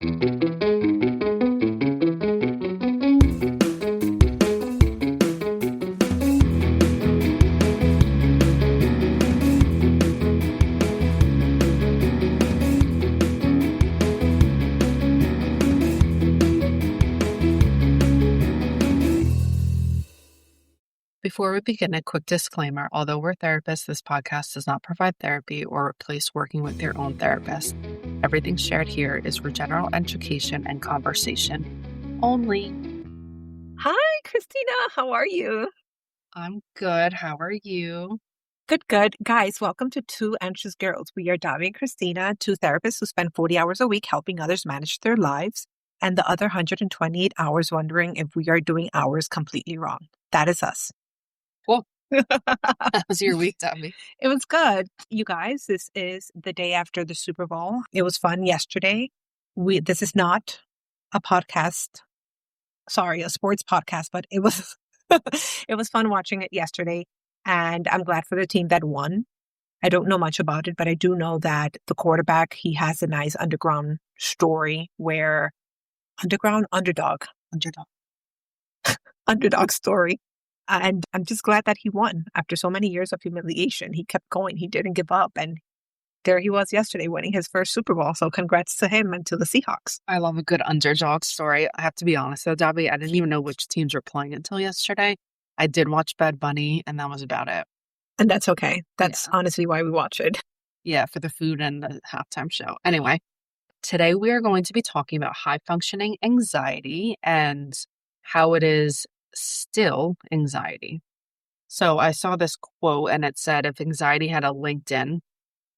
Before we begin, a quick disclaimer. Although we're therapists, this podcast does not provide therapy or replace working with your own therapist. Everything shared here is for general education and conversation only. Hi, Christina. How are you? I'm good. How are you? Good, good. Guys, welcome to Two Anxious Girls. We are Davi and Christina, two therapists who spend 40 hours a week helping others manage their lives, and the other 128 hours wondering if we are doing ours completely wrong. That is us. Cool. How was your week, Davi? It was good. You guys, this is the day after the Super Bowl. It was fun yesterday. This is not a podcast. Sorry, a sports podcast, but it was it was fun watching it yesterday. And I'm glad for the team that won. I don't know much about it, but I do know that the quarterback, he has a nice underground story where underdog story. And I'm just glad that he won after so many years of humiliation. He kept going. He didn't give up. And there he was yesterday winning his first Super Bowl. So congrats to him and to the Seahawks. I love a good underdog story. I have to be honest though, Davi, I didn't even know which teams were playing until yesterday. I did watch Bad Bunny and that was about it. And that's okay. That's honestly why we watch it. Yeah, for the food and the halftime show. Anyway, today we are going to be talking about high functioning anxiety and how it is still anxiety. So I saw this quote and it said, if anxiety had a LinkedIn,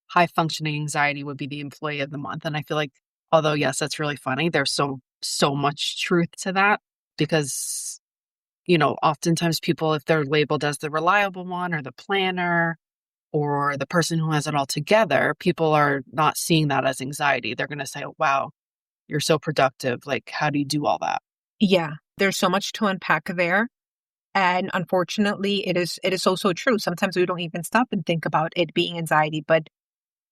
high functioning anxiety would be the employee of the month. And I feel like, although yes, that's really funny, there's so much truth to that because, you know, oftentimes people, if they're labeled as the reliable one or the planner or the person who has it all together, people are not seeing that as anxiety. They're going to say, oh, wow, you're so productive. Like, how do you do all that? Yeah, there's so much to unpack there. And unfortunately, it is so true. Sometimes we don't even stop and think about it being anxiety, but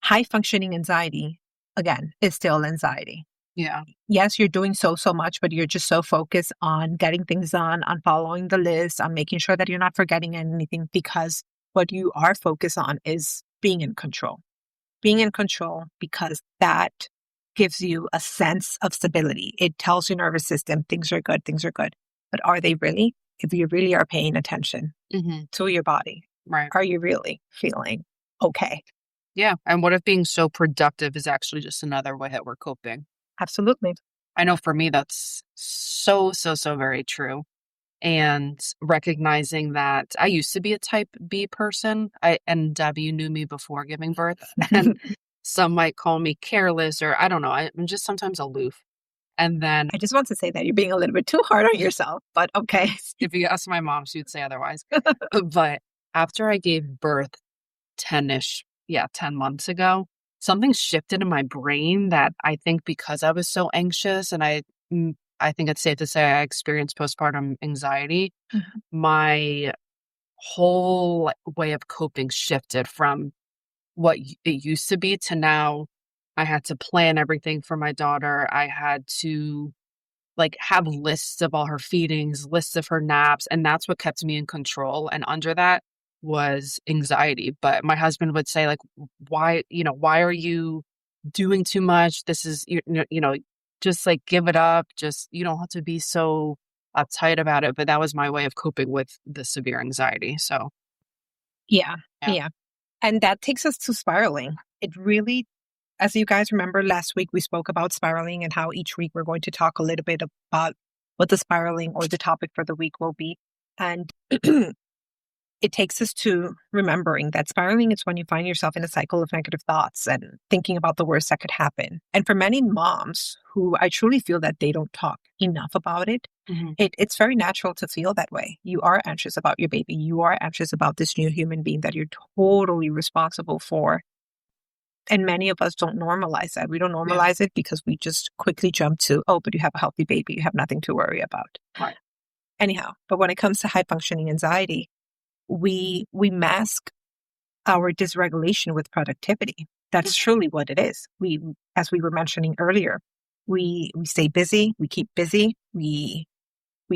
high functioning anxiety, again, is still anxiety. Yeah. Yes, you're doing so much, but you're just so focused on getting things done, on following the list, on making sure that you're not forgetting anything, because what you are focused on is being in control. Being in control because that gives you a sense of stability. It tells your nervous system things are good. But are they really? If you really are paying attention to your body, right? Are you really feeling okay? Yeah. And what if being so productive is actually just another way that we're coping? Absolutely. I know for me, that's so very true. And recognizing that I used to be a type B person, and Debbie knew me before giving birth, and some might call me careless or I don't know. I'm just sometimes aloof. And then I just want to say that you're being a little bit too hard on yourself, but okay. If you ask my mom, she would say otherwise. But after I gave birth 10 months ago, something shifted in my brain that I think because I was so anxious and I think it's safe to say I experienced postpartum anxiety, my whole way of coping shifted from what it used to be to now I had to plan everything for my daughter. I had to have lists of all her feedings, lists of her naps, and that's what kept me in control. And under that was anxiety. But my husband would say why are you doing too much? This is, just give it up. Just, you don't have to be so uptight about it. But that was my way of coping with the severe anxiety. So. Yeah. And that takes us to spiraling. It really, as you guys remember, last week we spoke about spiraling and how each week we're going to talk a little bit about what the spiraling or the topic for the week will be. And it takes us to remembering that spiraling is when you find yourself in a cycle of negative thoughts and thinking about the worst that could happen. And for many moms who I truly feel that they don't talk enough about it, it's very natural to feel that way. You are anxious about your baby. You are anxious about this new human being that you're totally responsible for. And many of us don't normalize that. We don't normalize it because we just quickly jump to, oh, but you have a healthy baby. You have nothing to worry about. Right. Anyhow, but when it comes to high functioning anxiety, we mask our dysregulation with productivity. That's truly what it is. As we were mentioning earlier, We stay busy, we keep busy, we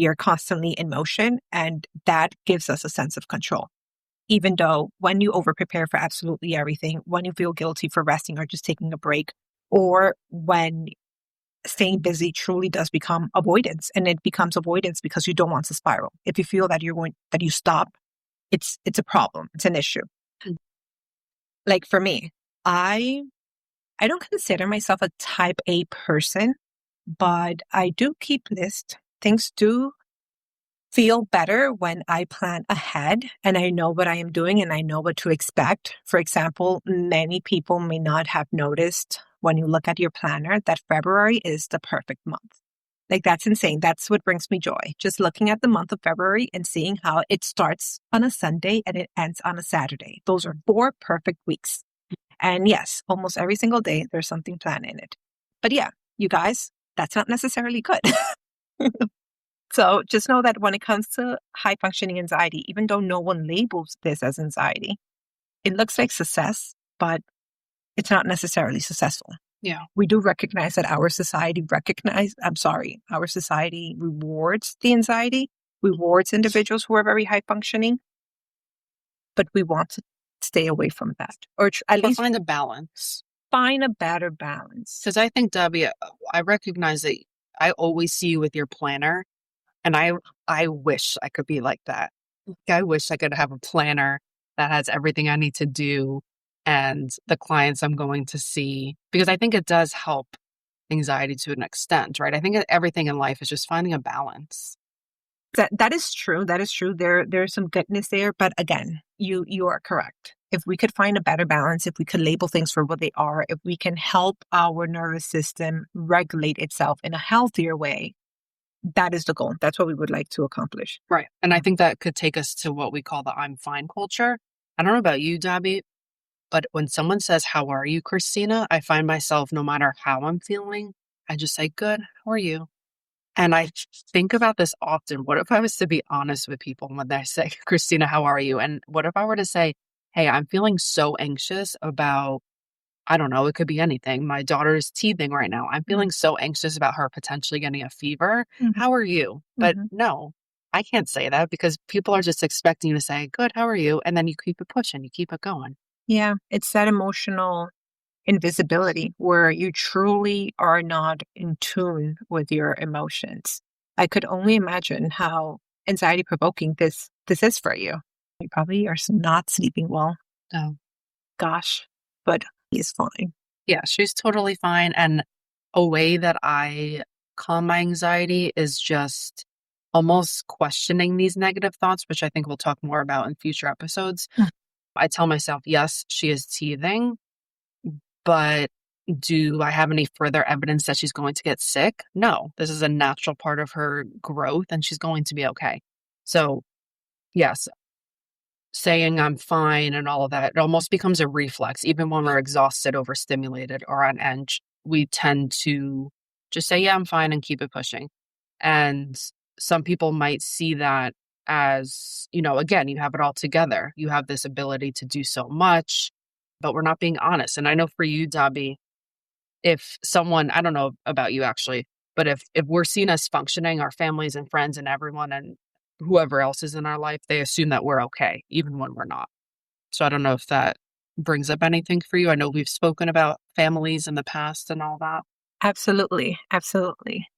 are constantly in motion, and that gives us a sense of control. Even though when you over prepare for absolutely everything, when you feel guilty for resting or just taking a break, or when staying busy truly does become avoidance, and it becomes avoidance because you don't want to spiral. If you feel that that you stop, it's a problem. It's an issue. Mm. Like for me, I don't consider myself a type A person, but I do keep lists. Things do feel better when I plan ahead and I know what I am doing and I know what to expect. For example, many people may not have noticed when you look at your planner that February is the perfect month. Like, that's insane. That's what brings me joy. Just looking at the month of February and seeing how it starts on a Sunday and it ends on a Saturday. Those are 4 perfect weeks. And yes, almost every single day there's something planned in it. But yeah, you guys, that's not necessarily good. So just know that when it comes to high functioning anxiety, even though no one labels this as anxiety, it looks like success, but it's not necessarily successful. Yeah. We do recognize that our society rewards the anxiety, rewards individuals who are very high functioning, but we want to stay away from that, or at least find a balance. Find a better balance. Because I think, Debbie, I recognize that I always see you with your planner, and I wish I could be like that. I wish I could have a planner that has everything I need to do and the clients I'm going to see, because I think it does help anxiety to an extent, right? I think everything in life is just finding a balance. That is true. That is true. There's some goodness there, but again, you are correct. If we could find a better balance, if we could label things for what they are, if we can help our nervous system regulate itself in a healthier way, that is the goal. That's what we would like to accomplish. Right. And I think that could take us to what we call the I'm fine culture. I don't know about you, Debbie, but when someone says, "How are you, Christina?" I find myself, no matter how I'm feeling, I just say, "Good. How are you?" And I think about this often. What if I was to be honest with people when they say, "Christina, how are you?" And what if I were to say, "Hey, I'm feeling so anxious about," I don't know, it could be anything. My daughter's teething right now. I'm feeling so anxious about her potentially getting a fever. How are you? But no, I can't say that, because people are just expecting you to say, "Good, how are you?" And then you keep it pushing, you keep it going. Yeah, it's that emotional invisibility where you truly are not in tune with your emotions. I could only imagine how anxiety provoking this is for you. You probably are not sleeping well. Oh, gosh, but he's fine. Yeah, she's totally fine. And a way that I calm my anxiety is just almost questioning these negative thoughts, which I think we'll talk more about in future episodes. I tell myself, yes, she is teething, but do I have any further evidence that she's going to get sick? No, this is a natural part of her growth and she's going to be okay. So, yes, saying I'm fine and all of that, it almost becomes a reflex. Even when we're exhausted, overstimulated, or on edge, we tend to just say, "Yeah, I'm fine," and keep it pushing. And some people might see that as, again, you have it all together. You have this ability to do so much, but we're not being honest. And I know for you, Dobby, if someone, I don't know about you actually, but if we're seen as functioning, our families and friends and everyone and whoever else is in our life, they assume that we're okay, even when we're not. So I don't know if that brings up anything for you. I know we've spoken about families in the past and all that. Absolutely. Absolutely.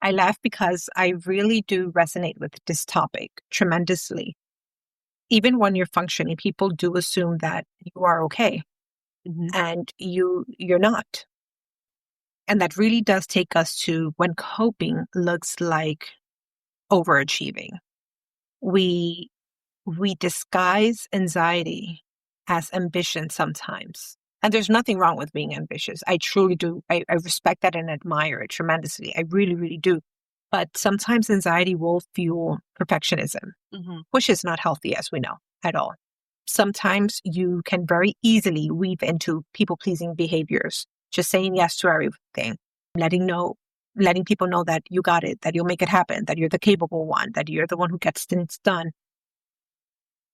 I laugh because I really do resonate with this topic tremendously. Even when you're functioning, people do assume that you are okay, and you're not. And that really does take us to when coping looks like overachieving. We disguise anxiety as ambition sometimes. And there's nothing wrong with being ambitious. I truly do. I respect that and admire it tremendously. I really, really do. But sometimes anxiety will fuel perfectionism, which is not healthy, as we know, at all. Sometimes you can very easily weave into people-pleasing behaviors, just saying yes to everything, letting people know that you got it, that you'll make it happen, that you're the capable one, that you're the one who gets things done.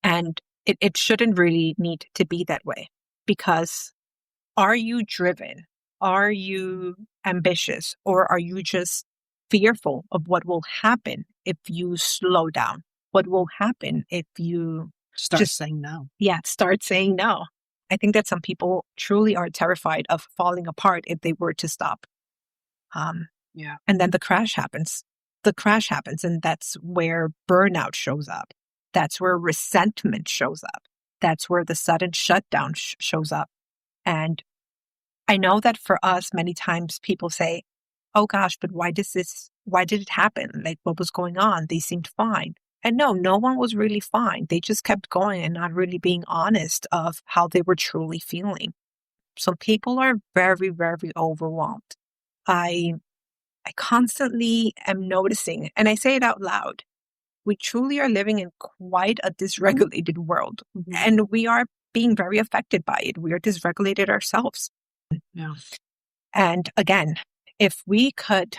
And it shouldn't really need to be that way, because are you driven Are you ambitious, or are you just fearful of what will happen if you slow down? What will happen if you Start just, saying no. start saying no? I think that some people truly are terrified of falling apart if they were to stop. Yeah. And then the crash happens. The crash happens, and that's where burnout shows up. That's where resentment shows up. That's where the sudden shutdown shows up. And I know that for us, many times people say, oh gosh, but why did it happen? Like, what was going on? They seemed fine. And no one was really fine. They just kept going and not really being honest of how they were truly feeling. Some people are very, very overwhelmed. I constantly am noticing, and I say it out loud, we truly are living in quite a dysregulated world, Mm-hmm. and we are being very affected by it. We are dysregulated ourselves. Yeah. And again, if we could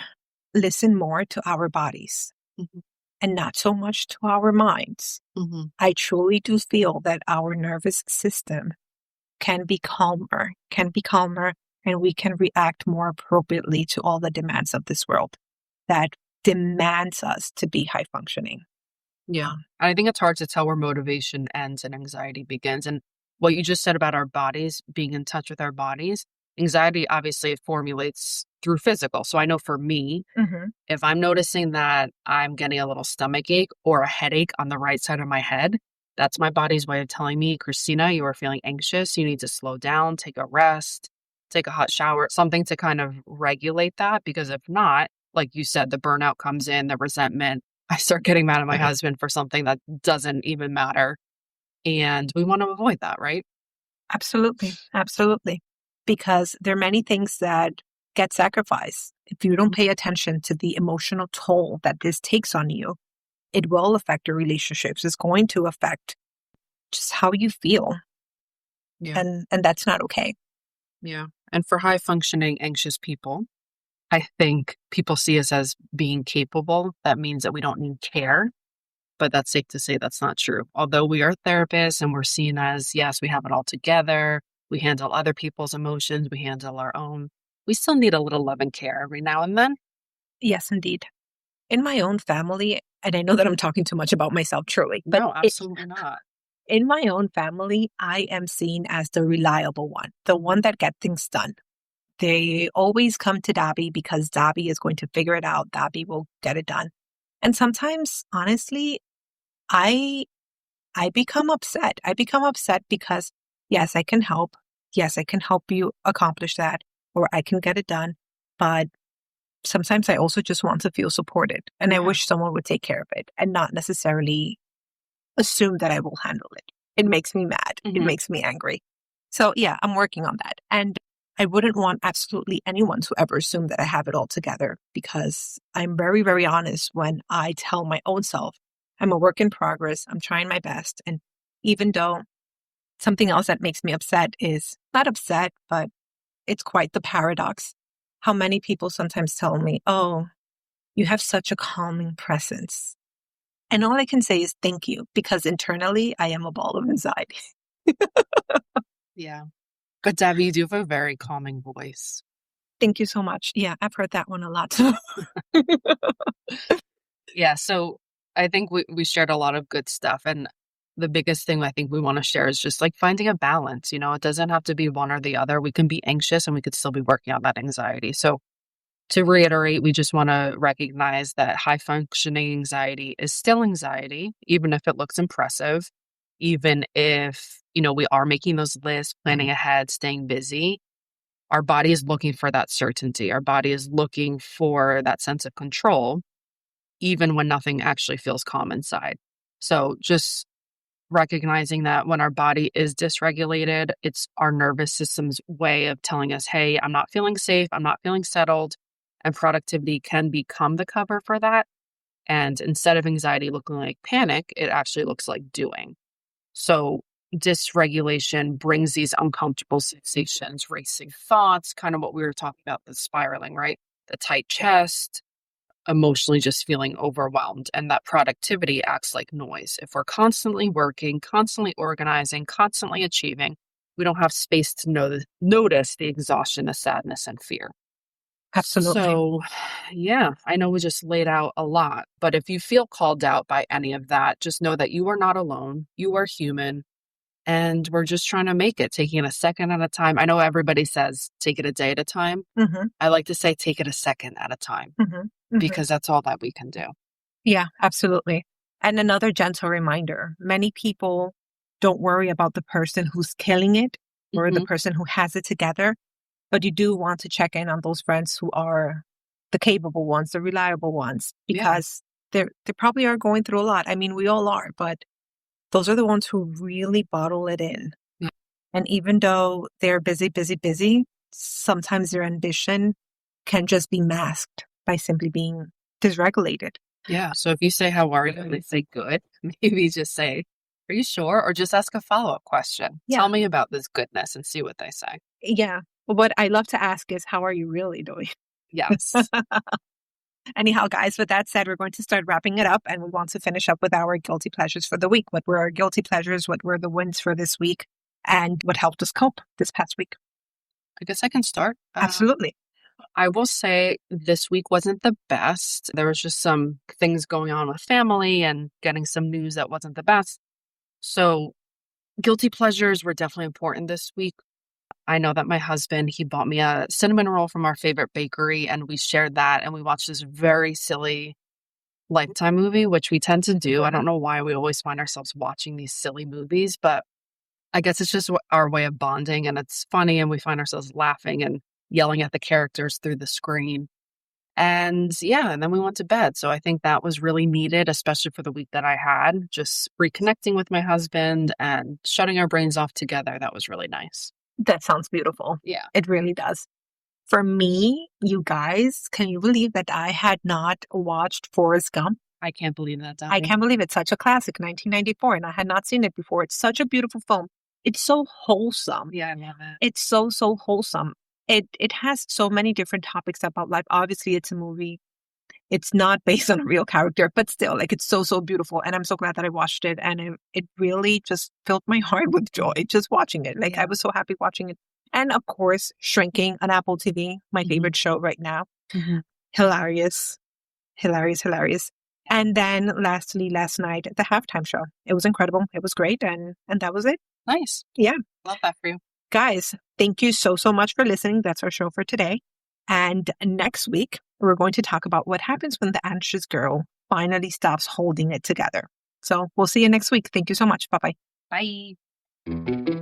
listen more to our bodies Mm-hmm. and not so much to our minds, Mm-hmm. I truly do feel that our nervous system can be calmer, and we can react more appropriately to all the demands of this world that demands us to be high functioning. Yeah. I think it's hard to tell where motivation ends and anxiety begins. And what you just said about our bodies, being in touch with our bodies, anxiety obviously it formulates through physical. So I know for me, Mm-hmm. if I'm noticing that I'm getting a little stomach ache or a headache on the right side of my head, that's my body's way of telling me, Christina, you are feeling anxious. You need to slow down, take a rest, take a hot shower, something to kind of regulate that. Because if not, like you said, the burnout comes in, the resentment. I start getting mad at my husband for something that doesn't even matter. And we want to avoid that, right? Absolutely. Absolutely. Because there are many things that get sacrificed. If you don't pay attention to the emotional toll that this takes on you, it will affect your relationships. It's going to affect just how you feel. Yeah. And that's not okay. Yeah. And for high functioning, anxious people, I think people see us as being capable. That means that we don't need care, but that's safe to say that's not true. Although we are therapists and we're seen as, yes, we have it all together. We handle other people's emotions. We handle our own. We still need a little love and care every now and then. Yes, indeed. In my own family, and I know that I'm talking too much about myself, truly, but No, absolutely not. in my own family, I am seen as the reliable one, the one that gets things done. They always come to Dobby because Dobby is going to figure it out. Dobby will get it done. And sometimes, honestly, I I become upset. I become upset because yes, I can help. Yes, I can help you accomplish that, or I can get it done. But sometimes I also just want to feel supported, and I Yeah. wish someone would take care of it and not necessarily assume that I will handle it. It makes me mad. It Mhm. makes me angry. So yeah, I'm working on that. And I wouldn't want absolutely anyone to ever assume that I have it all together, because I'm very, very honest when I tell my own self I'm a work in progress. I'm trying my best. And even though something else that makes me upset is not upset, but it's quite the paradox. How many people sometimes tell me, oh, you have such a calming presence. And all I can say is thank you, because internally I am a ball of anxiety. Yeah. But Debbie, you do have a very calming voice. Thank you so much. Yeah, I've heard that one a lot. Yeah. So I think we shared a lot of good stuff. And the biggest thing I think we want to share is just like finding a balance. You know, it doesn't have to be one or the other. We can be anxious and we could still be working on that anxiety. So to reiterate, we just want to recognize that high functioning anxiety is still anxiety, even if it looks impressive, even if, we are making those lists, planning ahead, staying busy. Our body is looking for that certainty. Our body is looking for that sense of control, even when nothing actually feels calm inside. So just recognizing that when our body is dysregulated, it's our nervous system's way of telling us, hey, I'm not feeling safe, I'm not feeling settled, and productivity can become the cover for that. And instead of anxiety looking like panic, it actually looks like doing. So dysregulation brings these uncomfortable sensations, racing thoughts, kind of what we were talking about, the spiraling, right? The tight chest, emotionally just feeling overwhelmed. And that productivity acts like noise. If we're constantly working, constantly organizing, constantly achieving, we don't have space to notice the exhaustion, the sadness, and fear. Absolutely. So, yeah, I know we just laid out a lot, but if you feel called out by any of that, just know that you are not alone. You are human, and we're just trying to make it, taking it a second at a time. I know everybody says take it a day at a time. Mm-hmm. I like to say take it a second at a time Mm-hmm. Mm-hmm. because that's all that we can do. Yeah, absolutely. And another gentle reminder, many people don't worry about the person who's killing it or the person who has it together, but you do want to check in on those friends who are the capable ones, the reliable ones, because they probably are going through a lot. I mean, we all are, but those are the ones who really bottle it in. Yeah. And even though they're busy, busy, busy, sometimes their ambition can just be masked by simply being dysregulated. Yeah. So if you say, how are you? They say good. Maybe just say, are you sure? Or just ask a follow-up question. Yeah. Tell me about this goodness and see what they say. Yeah. What I love to ask is, how are you really doing? Yes. Anyhow, guys, with that said, we're going to start wrapping it up, and we want to finish up with our guilty pleasures for the week. What were our guilty pleasures? What were the wins for this week? And what helped us cope this past week? I guess I can start. Absolutely. I will say this week wasn't the best. There was just some things going on with family and getting some news that wasn't the best. So guilty pleasures were definitely important this week. I know that my husband, he bought me a cinnamon roll from our favorite bakery, and we shared that, and we watched this very silly Lifetime movie, which we tend to do. I don't know why we always find ourselves watching these silly movies, but I guess it's just our way of bonding, and it's funny, and we find ourselves laughing and yelling at the characters through the screen. And yeah, and then we went to bed. So I think that was really needed, especially for the week that I had, just reconnecting with my husband and shutting our brains off together. That was really nice. That sounds beautiful. Yeah. It really does. For me, you guys, can you believe that I had not watched Forrest Gump? I can't believe that, Debbie. I can't believe it's such a classic, 1994, and I had not seen it before. It's such a beautiful film. It's so wholesome. Yeah, I love it. It's so, so wholesome. It has so many different topics about life. Obviously, it's a movie. It's not based on a real character, but still, like, it's so, so beautiful. And I'm so glad that I watched it. And it really just filled my heart with joy just watching it. Like, yeah. I was so happy watching it. And of course, Shrinking on Apple TV, my favorite show right now. Hilarious. Hilarious, hilarious. And then lastly, last night, the halftime show. It was incredible. It was great. And that was it. Nice. Yeah. Love that for you. Guys, thank you so, so much for listening. That's our show for today. And next week, we're going to talk about what happens when the anxious girl finally stops holding it together. So we'll see you next week. Thank you so much. Bye-bye. Bye.